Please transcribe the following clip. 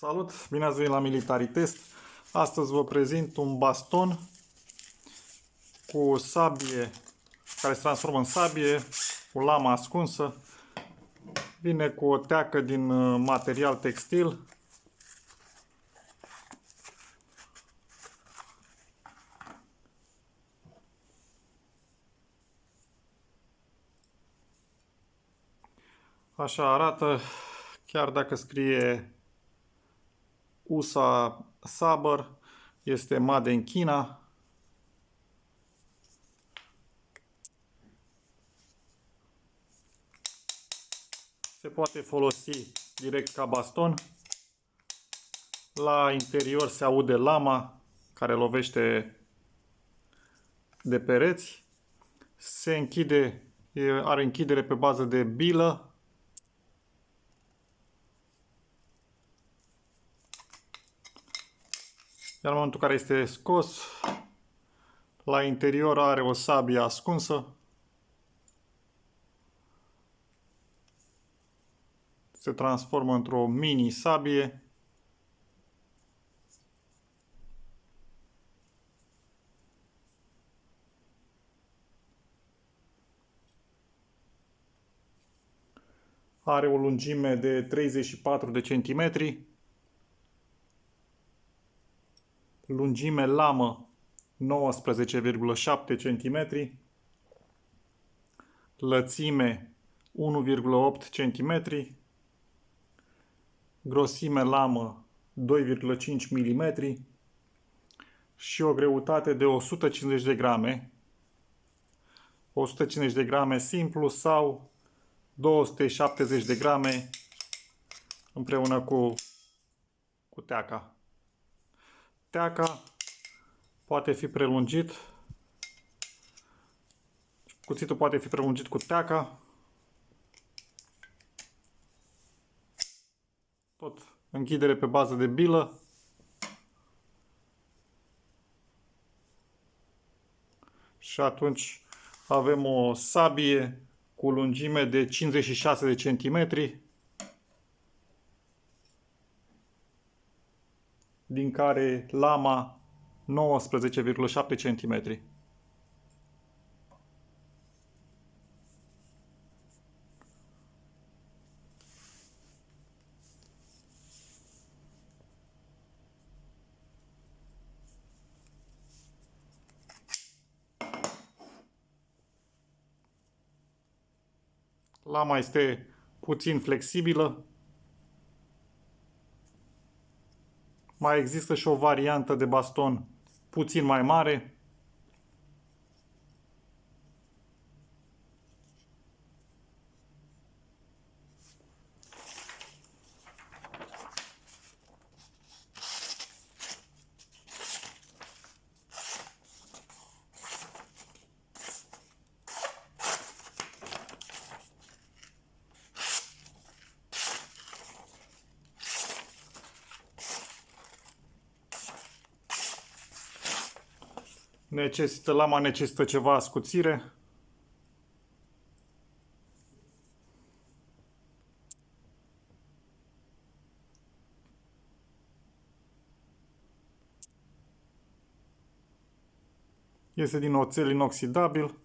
Salut! Bine ați venit la Military Test. Astăzi vă prezint un baston cu sabie care se transformă în sabie, cu lama ascunsă. Vine cu o teacă din material textil. Așa arată, chiar dacă scrie USA Saber, este made in China. Se poate folosi direct ca baston. La interior se aude lama care lovește de pereți. Se închide, are închidere pe bază de bilă. Iar în momentul în care este scos, la interior are o sabie ascunsă. Se transformă într-o mini sabie. Are o lungime de 34 de centimetri. Lungime lamă 19,7 cm. Lățime 1,8 cm. Grosime lamă 2,5 mm. Și o greutate de 150 de grame. 150 de grame simplu sau 270 de grame împreună cu teaca. Teaca poate fi prelungit. Cuțitul poate fi prelungit cu teaca. Tot închidere pe bază de bilă. Și atunci avem o sabie cu lungime de 56 de centimetri, din care lama 19,7 cm. Lama este puțin flexibilă. Mai există și o variantă de baston puțin mai mare. Lama necesită ceva ascuțire. Este din oțel inoxidabil.